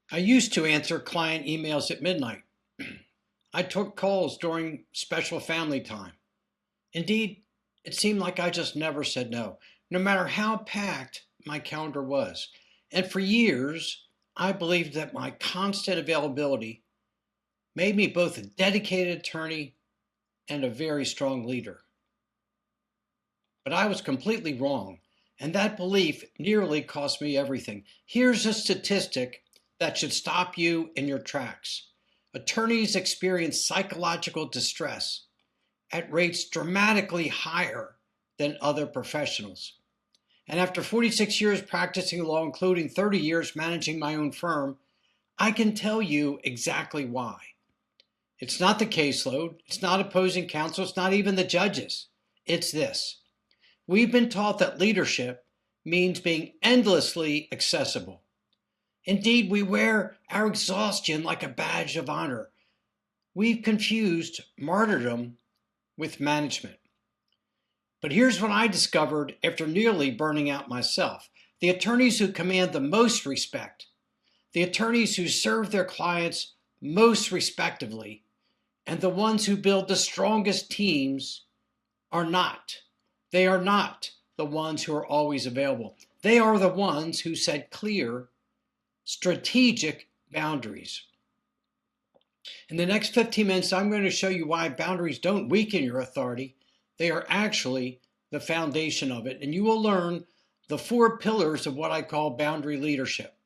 I used to answer client emails at midnight. I took calls during special family time. Indeed, it seemed like I just never said no, no matter how packed my calendar was. And for years, I believed that my constant availability made me both a dedicated attorney and a very strong leader. But I was completely wrong, and that belief nearly cost me everything. Here's a statistic that should stop you in your tracks. Attorneys experience psychological distress at rates dramatically higher than other professionals. And after 46 years practicing law, including 30 years managing my own firm, I can tell you exactly why. It's not the caseload, it's not opposing counsel, it's not even the judges. It's this. We've been taught that leadership means being endlessly accessible. Indeed, we wear our exhaustion like a badge of honor. We've confused martyrdom with management. But here's what I discovered after nearly burning out myself. The attorneys who command the most respect, the attorneys who serve their clients most respectively, and the ones who build the strongest teams they are not the ones who are always available. They are the ones who set clear, strategic boundaries. In the next 15 minutes, I'm going to show you why boundaries don't weaken your authority. They are actually the foundation of it. And you will learn the 4 pillars of what I call boundary leadership,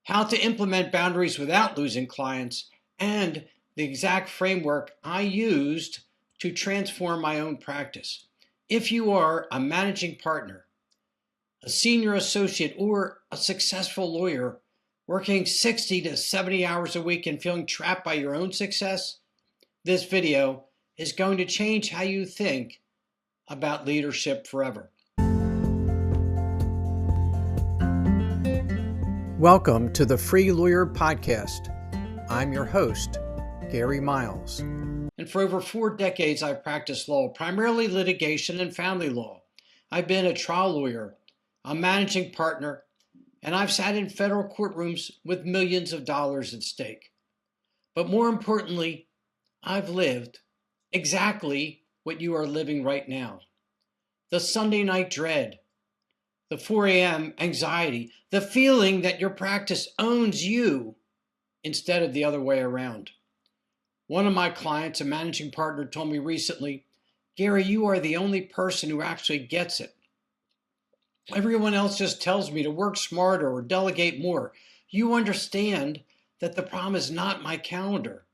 how to implement boundaries without losing clients, and the exact framework I used to transform my own practice. If you are a managing partner, a senior associate, or a successful lawyer working 60 to 70 hours a week and feeling trapped by your own success, this video is going to change how you think about leadership forever. Welcome to the Free Lawyer Podcast. I'm your host, Gary Miles. And for over 4 decades, I've practiced law, primarily litigation and family law. I've been a trial lawyer, a managing partner, and I've sat in federal courtrooms with millions of dollars at stake. But more importantly, I've lived exactly what you are living right now. The Sunday night dread, the 4 a.m. anxiety, the feeling that your practice owns you instead of the other way around. One of my clients, a managing partner, told me recently, Gary, you are the only person who actually gets it. Everyone else just tells me to work smarter or delegate more. You understand that the problem is not my calendar.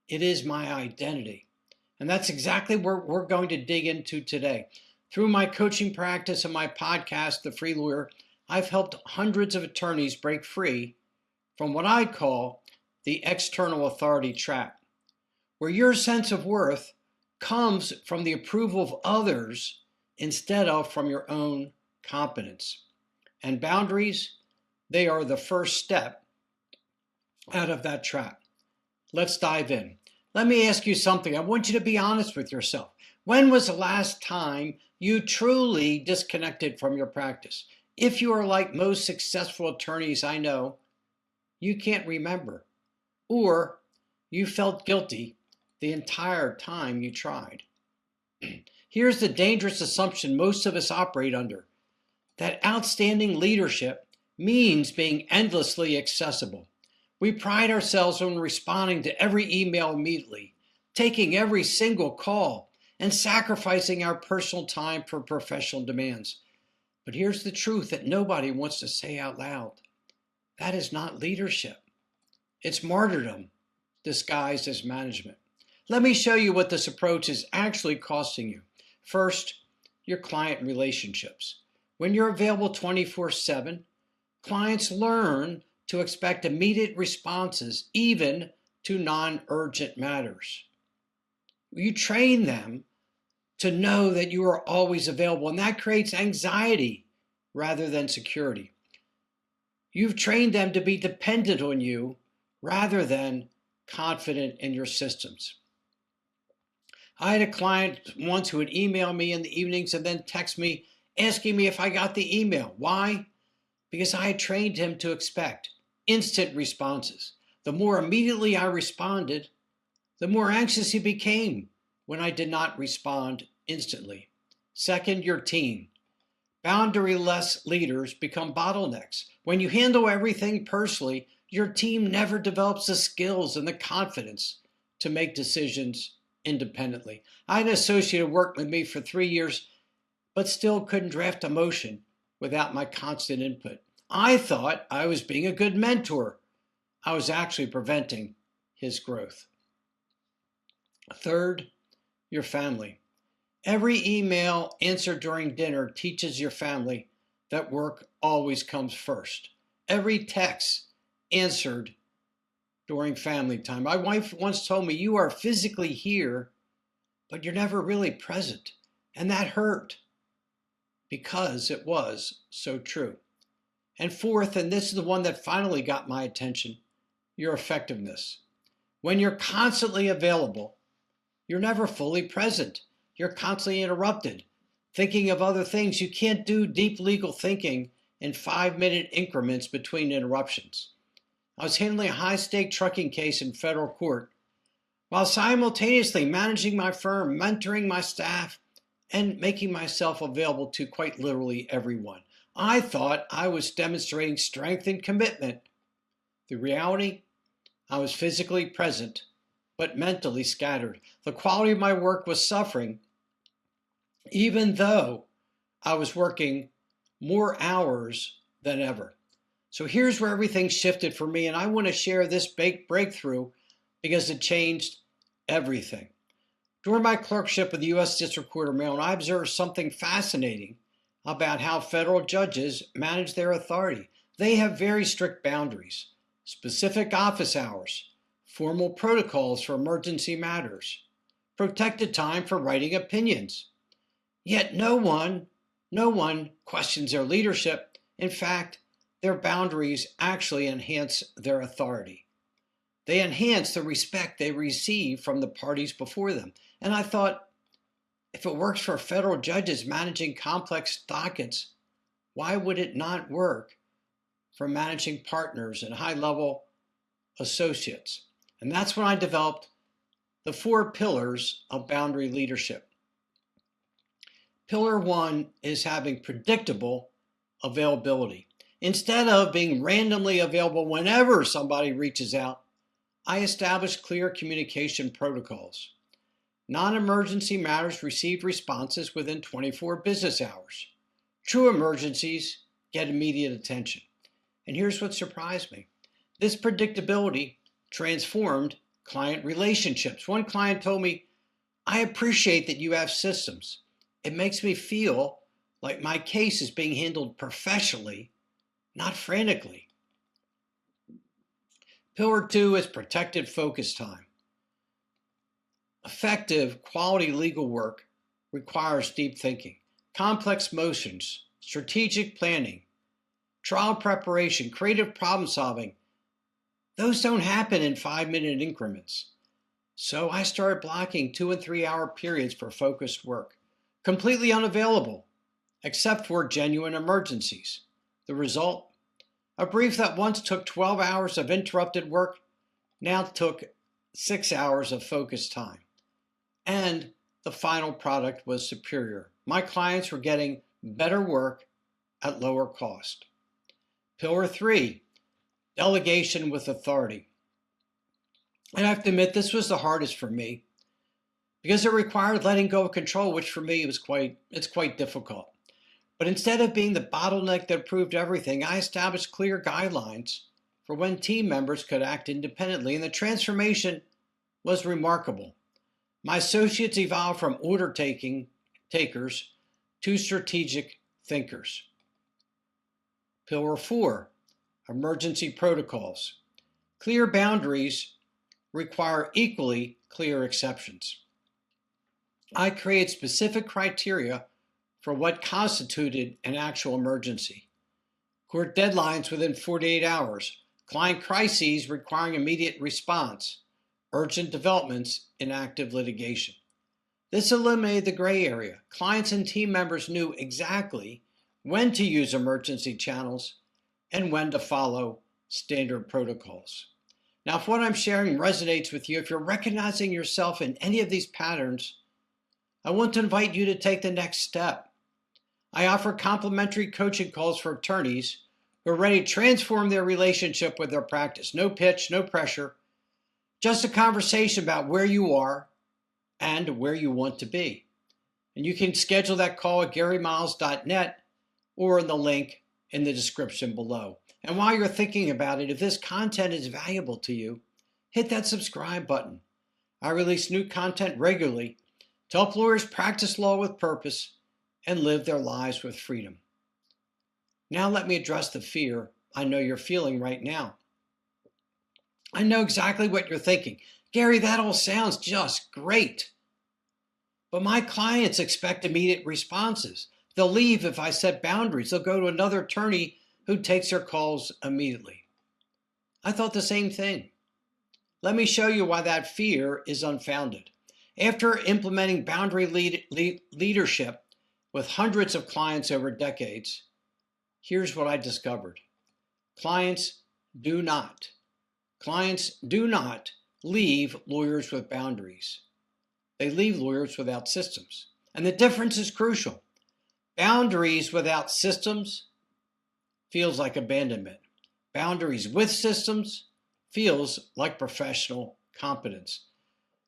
It is my identity. And that's exactly what we're going to dig into today. Through my coaching practice and my podcast, The Free Lawyer, I've helped hundreds of attorneys break free from what I call the external authority trap, where your sense of worth comes from the approval of others instead of from your own competence. And boundaries, they are the first step out of that trap. Let's dive in. Let me ask you something. I want you to be honest with yourself. When was the last time you truly disconnected from your practice? If you are like most successful attorneys I know, you can't remember, or you felt guilty the entire time you tried. Here's the dangerous assumption most of us operate under, that outstanding leadership means being endlessly accessible. We pride ourselves on responding to every email immediately, taking every single call, and sacrificing our personal time for professional demands. But here's the truth that nobody wants to say out loud. That is not leadership. It's martyrdom disguised as management. Let me show you what this approach is actually costing you. First, your client relationships. When you're available 24/7, clients learn to expect immediate responses, even to non-urgent matters. You train them to know that you are always available, and that creates anxiety rather than security. You've trained them to be dependent on you rather than confident in your systems. I had a client once who would email me in the evenings and then text me asking me if I got the email. Why? Because I had trained him to expect instant responses. The more immediately I responded, the more anxious he became when I did not respond instantly. Second, your team. Boundary-less leaders become bottlenecks. When you handle everything personally, your team never develops the skills and the confidence to make decisions independently. I had an associate who worked with me for 3 years, but still couldn't draft a motion without my constant input. I thought I was being a good mentor. I was actually preventing his growth. Third, your family. Every email answered during dinner teaches your family that work always comes first. Every text answered during family time. My wife once told me, "You are physically here, but you're never really present." And that hurt because it was so true. And fourth, and this is the one that finally got my attention, your effectiveness. When you're constantly available, you're never fully present. You're constantly interrupted, thinking of other things. You can't do deep legal thinking in 5-minute increments between interruptions. I was handling a high-stake trucking case in federal court while simultaneously managing my firm, mentoring my staff, and making myself available to quite literally everyone. I thought I was demonstrating strength and commitment. The reality, I was physically present, but mentally scattered. The quality of my work was suffering, even though I was working more hours than ever. So here's where everything shifted for me, and I want to share this big breakthrough because it changed everything. During my clerkship with the U.S. District Court of Maryland, I observed something fascinating about how federal judges manage their authority. They have very strict boundaries, specific office hours, formal protocols for emergency matters, protected time for writing opinions. Yet no one questions their leadership. In fact, their boundaries actually enhance their authority. They enhance the respect they receive from the parties before them. And I thought, if it works for federal judges managing complex dockets, why would it not work for managing partners and high-level associates? And that's when I developed the 4 pillars of boundary leadership. Pillar 1 is having predictable availability. Instead of being randomly available whenever somebody reaches out, I established clear communication protocols. Non-emergency matters receive responses within 24 business hours. True emergencies get immediate attention. And here's what surprised me. This predictability transformed client relationships. One client told me, "I appreciate that you have systems. It makes me feel like my case is being handled professionally, not frantically." Pillar 2 is protected focus time. Effective, quality legal work requires deep thinking, complex motions, strategic planning, trial preparation, creative problem solving. Those don't happen in 5-minute increments. So I started blocking 2 and 3 hour periods for focused work, completely unavailable, except for genuine emergencies. The result? A brief that once took 12 hours of interrupted work now took 6 hours of focused time. And the final product was superior. My clients were getting better work at lower cost. Pillar 3, delegation with authority. And I have to admit, this was the hardest for me because it required letting go of control, which for me it's quite difficult. But instead of being the bottleneck that approved everything, I established clear guidelines for when team members could act independently, and the transformation was remarkable. My associates evolved from order takers to strategic thinkers. Pillar 4, emergency protocols. Clear boundaries require equally clear exceptions. I create specific criteria for what constituted an actual emergency. Court deadlines within 48 hours, client crises requiring immediate response, urgent developments in active litigation. This eliminated the gray area. Clients and team members knew exactly when to use emergency channels and when to follow standard protocols. Now, if what I'm sharing resonates with you, if you're recognizing yourself in any of these patterns, I want to invite you to take the next step. I offer complimentary coaching calls for attorneys who are ready to transform their relationship with their practice. No pitch, no pressure, just a conversation about where you are and where you want to be. And you can schedule that call at GaryMiles.net or in the link in the description below. And while you're thinking about it, if this content is valuable to you, hit that subscribe button. I release new content regularly to help lawyers practice law with purpose and live their lives with freedom. Now let me address the fear I know you're feeling right now. I know exactly what you're thinking. Gary, that all sounds just great. But my clients expect immediate responses. They'll leave if I set boundaries. They'll go to another attorney who takes their calls immediately. I thought the same thing. Let me show you why that fear is unfounded. After implementing boundary leadership with hundreds of clients over decades, here's what I discovered. Clients do not leave lawyers with boundaries. They leave lawyers without systems. And the difference is crucial. Boundaries without systems feels like abandonment. Boundaries with systems feels like professional competence.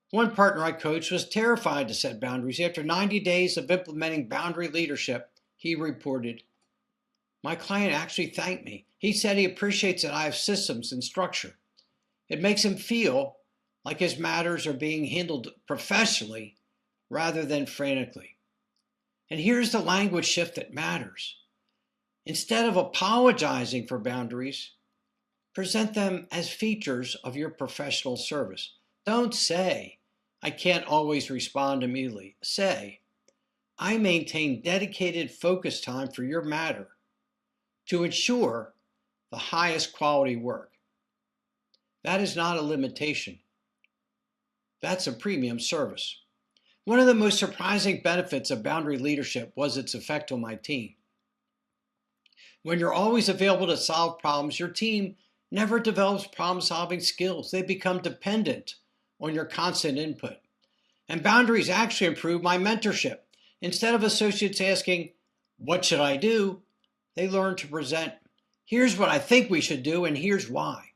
One partner I coached was terrified to set boundaries. After 90 days of implementing boundary leadership, he reported, "My client actually thanked me. He said he appreciates that I have systems and structure. It makes him feel like his matters are being handled professionally rather than frantically." And here's the language shift that matters. Instead of apologizing for boundaries, present them as features of your professional service. Don't say, "I can't always respond immediately." Say, "I maintain dedicated focus time for your matter to ensure the highest quality work." That is not a limitation. That's a premium service. One of the most surprising benefits of boundary leadership was its effect on my team. When you're always available to solve problems, your team never develops problem-solving skills. They become dependent on your constant input. And boundaries actually improve my mentorship. Instead of associates asking, "What should I do?" they learn to present, "Here's what I think we should do, and here's why."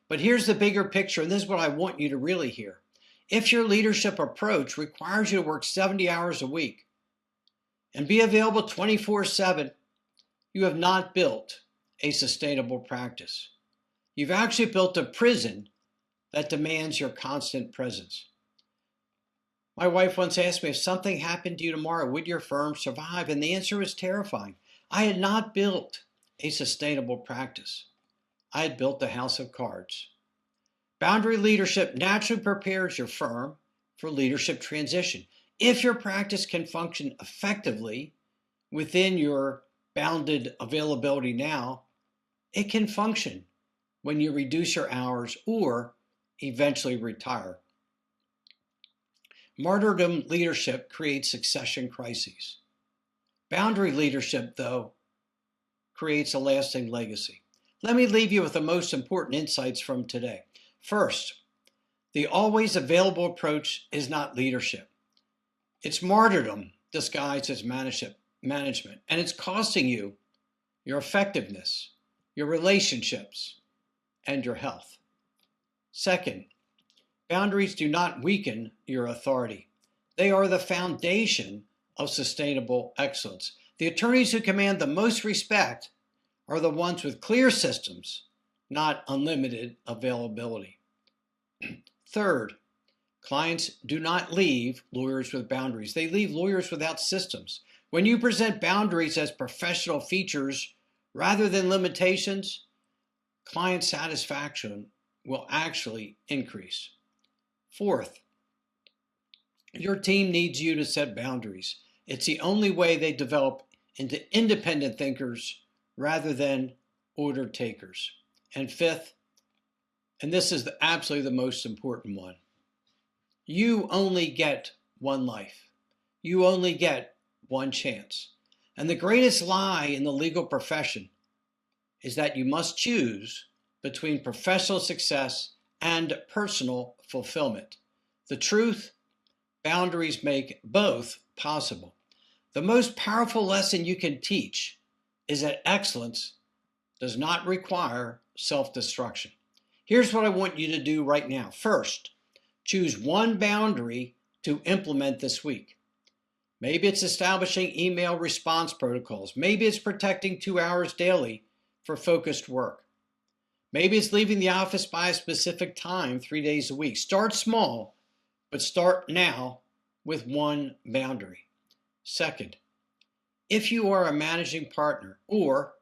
But here's the bigger picture, and this is what I want you to really hear. If your leadership approach requires you to work 70 hours a week and be available 24/7, you have not built a sustainable practice. You've actually built a prison that demands your constant presence. My wife once asked me, if something happened to you tomorrow, would your firm survive? And the answer was terrifying. I had not built a sustainable practice. I had built a house of cards. Boundary leadership naturally prepares your firm for leadership transition. If your practice can function effectively within your bounded availability now, it can function when you reduce your hours or eventually retire. Martyrdom leadership creates succession crises. Boundary leadership, though, creates a lasting legacy. Let me leave you with the most important insights from today. First, the always available approach is not leadership. It's martyrdom disguised as management, and it's costing you your effectiveness, your relationships, and your health. Second, boundaries do not weaken your authority. They are the foundation of sustainable excellence. The attorneys who command the most respect are the ones with clear systems, not unlimited availability. Third, clients do not leave lawyers with boundaries. They leave lawyers without systems. When you present boundaries as professional features rather than limitations, client satisfaction will actually increase. Fourth, your team needs you to set boundaries. It's the only way they develop into independent thinkers rather than order takers. And fifth, and this is absolutely the most important one, you only get one life. You only get one chance. And the greatest lie in the legal profession is that you must choose between professional success and personal fulfillment. The truth, boundaries make both possible. The most powerful lesson you can teach is that excellence does not require self-destruction. Here's what I want you to do right now. First, choose one boundary to implement this week. Maybe it's establishing email response protocols. Maybe it's protecting 2 hours daily for focused work. Maybe it's leaving the office by a specific time 3 days a week. Start small, but start now with one boundary. Second, if you are a managing partner or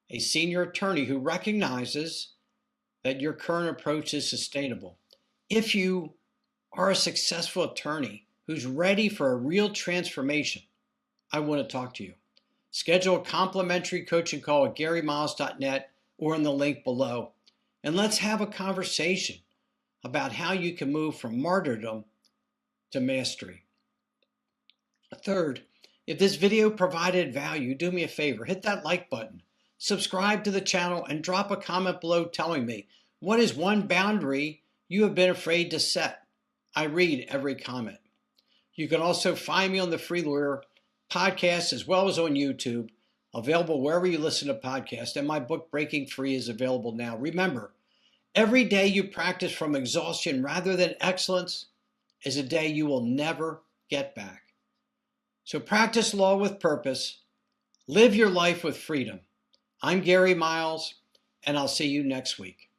a senior attorney who recognizes that your current approach is sustainable, if you are a successful attorney who's ready for a real transformation, I want to talk to you. Schedule a complimentary coaching call at GaryMiles.net or in the link below, and let's have a conversation about how you can move from martyrdom to mastery. Third, if this video provided value, do me a favor, hit that like button, subscribe to the channel, and drop a comment below telling me what is one boundary you have been afraid to set. I read every comment. You can also find me on the Free Lawyer podcast as well as on YouTube, available wherever you listen to podcasts, and my book, Breaking Free, is available now. Remember, every day you practice from exhaustion rather than excellence is a day you will never get back. So practice law with purpose. Live your life with freedom. I'm Gary Miles, and I'll see you next week.